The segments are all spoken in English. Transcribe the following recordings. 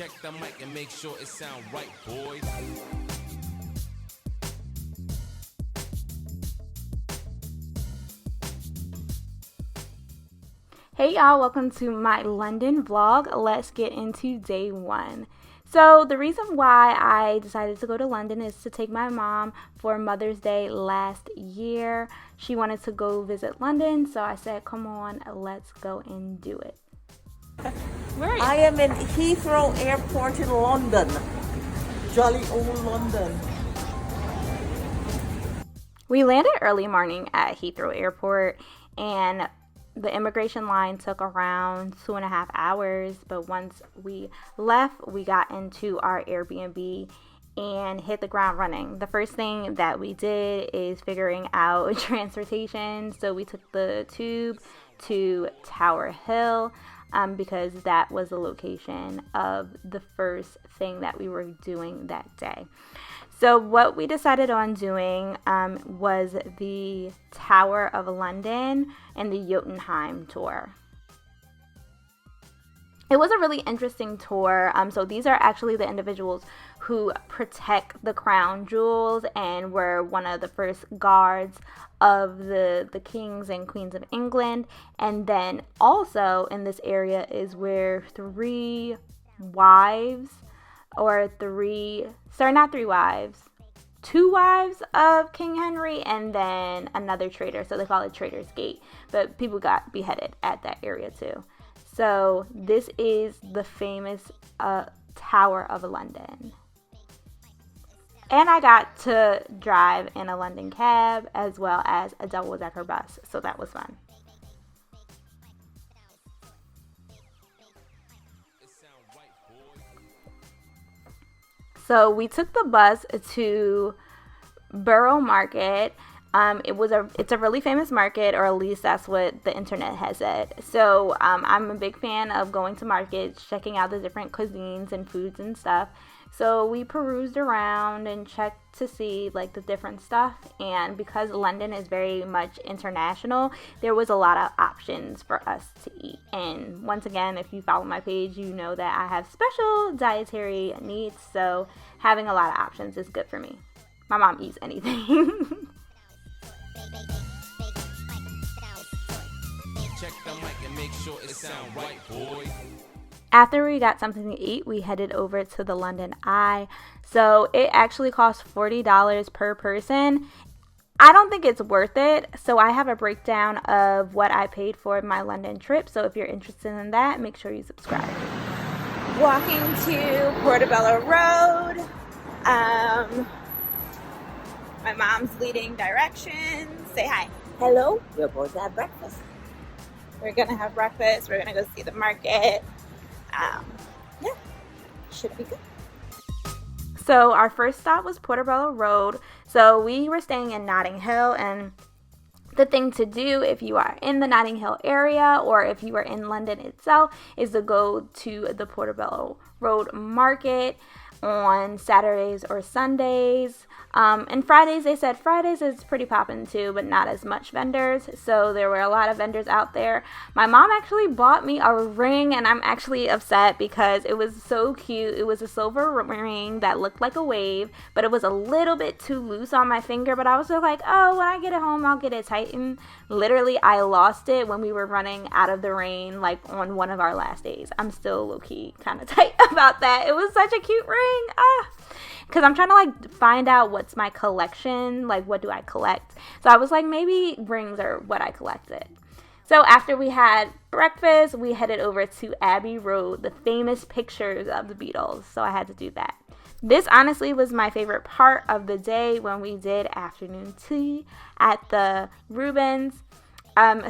Check the mic and make sure it sound right, boys. Hey y'all, welcome to my London vlog. Let's get into day one. So the reason why I decided to go to London is to take my mom for Mother's Day last year. She wanted to go visit London, so I said, come on, let's go and do it. Where are you? I am in Heathrow Airport in London. Jolly old London. We landed early morning at Heathrow Airport, and the immigration line took around 2.5 hours, but once we left, we got into our Airbnb and hit the ground running. The first thing that we did is figuring out transportation. So we took the tube to Tower Hill because that was the location of the first thing that we were doing that day. So what we decided on doing was the Tower of London and the Jotunheim tour. It was a really interesting tour. So these are actually the individuals who protect the crown jewels and were one of the first guards of the kings and queens of England. And then also in this area is where two wives of King Henry and then another traitor. So they call it Traitor's Gate. But people got beheaded at that area too. So this is the famous Tower of London. And I got to drive in a London cab as well as a double-decker bus. So that was fun. So we took the bus to Borough Market. It's a really famous market, or at least that's what the internet has said. So I'm a big fan of going to markets, checking out the different cuisines and foods and stuff. So we perused around and checked to see like the different stuff. And because London is very much international, there was a lot of options for us to eat. And once again, if you follow my page, you know that I have special dietary needs. So having a lot of options is good for me. My mom eats anything. Check the mic and make sure it sound right, boys. After we got something to eat, we headed over to the London Eye. So it actually cost $40 per person. I don't think it's worth it. So I have a breakdown of what I paid for my London trip. So if you're interested in that, make sure you subscribe. Walking to Portobello Road. My mom's leading directions. Say hi. Hello, we're both at breakfast. We're going to have breakfast. We're going to go see the market. Yeah, should be good. So our first stop was Portobello Road. So we were staying in Notting Hill, and the thing to do if you are in the Notting Hill area or if you are in London itself is to go to the Portobello Road Market on Saturdays or Sundays. And Fridays, they said Fridays is pretty poppin' too, but not as much vendors. So there were a lot of vendors out there. My mom actually bought me a ring, and I'm actually upset because it was so cute. It was a silver ring that looked like a wave, but it was a little bit too loose on my finger. But I was just like, oh, when I get it home, I'll get it tightened. Literally, I lost it when we were running out of the rain, like on one of our last days. I'm still low-key kind of tight about that. It was such a cute ring. Because I'm trying to like find out what's my collection, like what do I collect. So I was like, maybe rings are what I collected. So after we had breakfast, we headed over to Abbey Road, the famous pictures of the Beatles. So I had to do that. This honestly was my favorite part of the day when we did afternoon tea at the Rubens.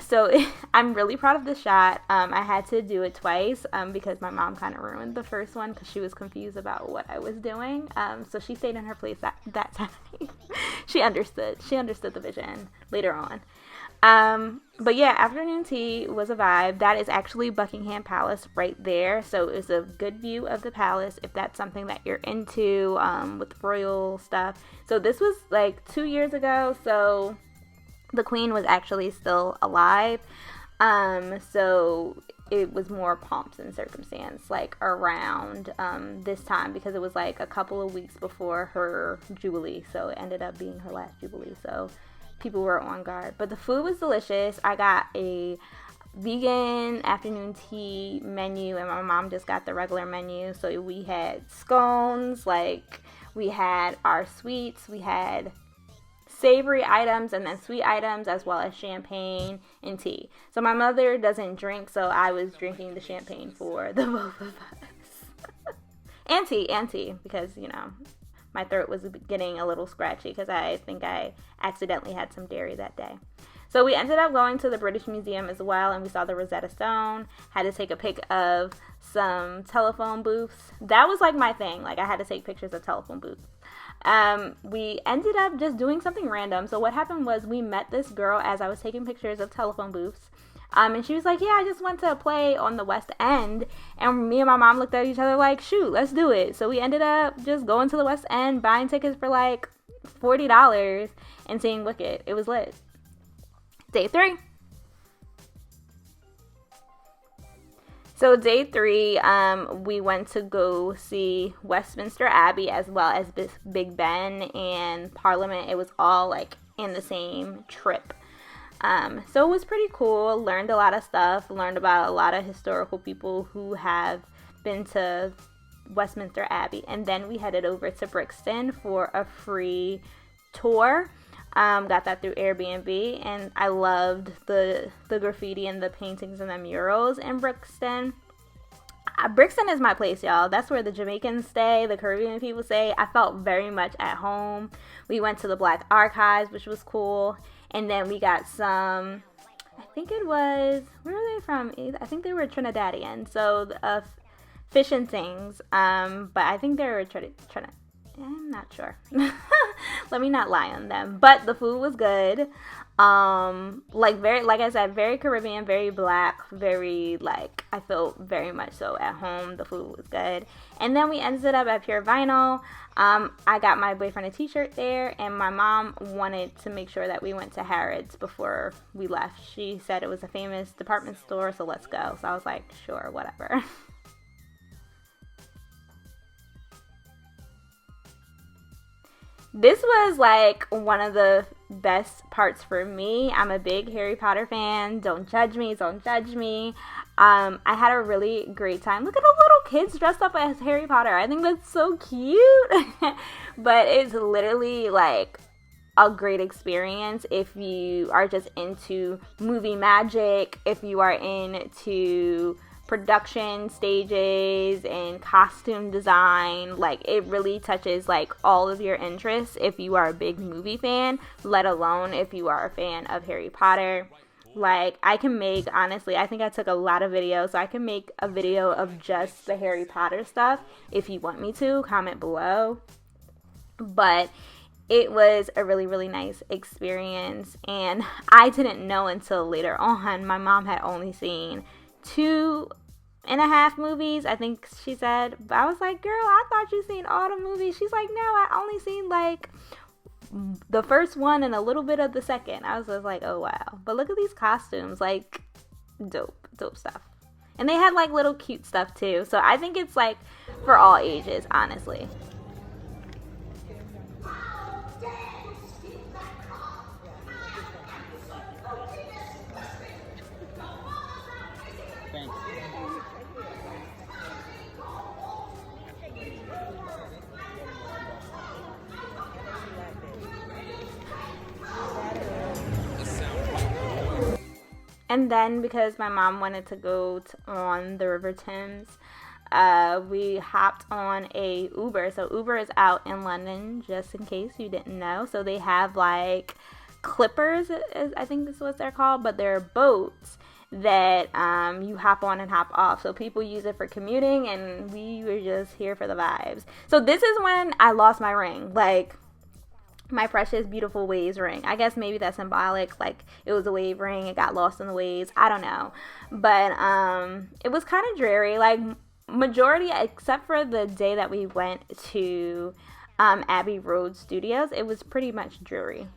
So I'm really proud of this shot. I had to do it twice because my mom kind of ruined the first one because she was confused about what I was doing. So she stayed in her place that time. She understood the vision later on. But yeah, afternoon tea was a vibe. That is actually Buckingham Palace right there. So it's a good view of the palace if that's something that you're into with royal stuff. So this was like 2 years ago. So the queen was actually still alive. So it was more pomps and circumstance, like around this time, because it was like a couple of weeks before her Jubilee. So it ended up being her last Jubilee. So people were on guard. But the food was delicious. I got a vegan afternoon tea menu, and my mom just got the regular menu. So we had scones, like we had our sweets, we had savory items and then sweet items, as well as champagne and tea. So my mother doesn't drink, so I was drinking the champagne for the both of us. and tea, because, you know, my throat was getting a little scratchy because I think I accidentally had some dairy that day. So we ended up going to the British Museum as well, and we saw the Rosetta Stone. Had to take a pic of some telephone booths. That was like my thing. Like, I had to take pictures of telephone booths. We ended up just doing something random. So what happened was we met this girl as I was taking pictures of telephone booths. And she was like, yeah, I just went to a play on the West End. And me and my mom looked at each other like, shoot, let's do it. So we ended up just going to the West End, buying tickets for like $40 and seeing Wicked. It was lit. Day 3. So day 3, we went to go see Westminster Abbey as well as Big Ben and Parliament. It was all like in the same trip. So it was pretty cool. Learned a lot of stuff. Learned about a lot of historical people who have been to Westminster Abbey. And then we headed over to Brixton for a free tour. Got that through Airbnb, and I loved the graffiti and the paintings and the murals in Brixton. Brixton is my place, y'all. That's where the Jamaicans stay, the Caribbean people stay. I felt very much at home. We went to the Black Archives, which was cool, and then we got some, I think it was, where are they from? I think they were Trinidadian, so fish and things, but I think they were Trinidad. I'm not sure. Let me not lie on them. But the food was good. Like I said, very Caribbean, very black, very like, I felt very much so at home. The food was good. And then we ended up at Pure Vinyl. I got my boyfriend a t-shirt there, and my mom wanted to make sure that we went to Harrods before we left. She said it was a famous department store, so let's go. So I was like, sure, whatever. This was like one of the best parts for me. I'm a big Harry Potter fan. Don't judge me. I had a really great time. Look at the little kids dressed up as Harry Potter. I think that's so cute. But it's literally like a great experience if you are just into movie magic, if you are into production stages and costume design. Like, it really touches like all of your interests if you are a big movie fan, let alone if you are a fan of Harry Potter. Like, I can make, honestly, I think I took a lot of videos, so I can make a video of just the Harry Potter stuff if you want me to. Comment below. But it was a really, really nice experience, and I didn't know until later on. My mom had only seen 2.5 movies, I think she said. But I was like, girl, I thought you seen all the movies. She's like, no, I only seen like the first one and a little bit of the second. I was just like, oh wow. But look at these costumes, like dope stuff. And they had like little cute stuff too. So I think it's like for all ages, honestly. And then, because my mom wanted to go on the River Thames, we hopped on a Uber. So Uber is out in London, just in case you didn't know. So they have like clippers, I think this is what they're called, but they're boats that you hop on and hop off. So people use it for commuting, and we were just here for the vibes. So this is when I lost my ring. Like, my precious, beautiful waves ring. I guess maybe that's symbolic. Like, it was a wave ring. It got lost in the waves. I don't know. But it was kind of dreary. Like, majority, except for the day that we went to Abbey Road Studios, it was pretty much dreary.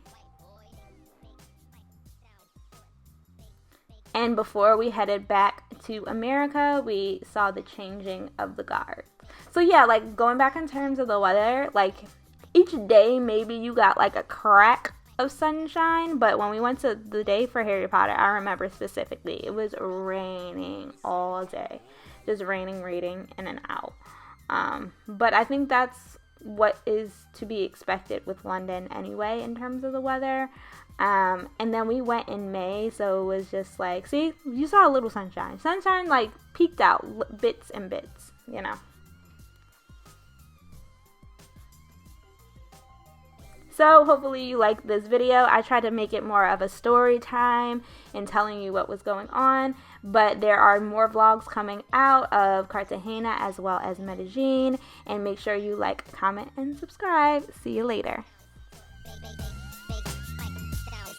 And before we headed back to America, we saw the changing of the guards. So yeah, like going back in terms of the weather, like each day maybe you got like a crack of sunshine, but when we went to the day for Harry Potter, I remember specifically, it was raining all day. Just raining, in and out. But I think that's what is to be expected with London anyway in terms of the weather. And then we went in May, so it was just like, see, you saw a little sunshine. Sunshine like peeked out bits and bits, you know. So hopefully you liked this video. I tried to make it more of a story time and telling you what was going on, but there are more vlogs coming out of Cartagena as well as Medellin, and make sure you like, comment, and subscribe. See you later.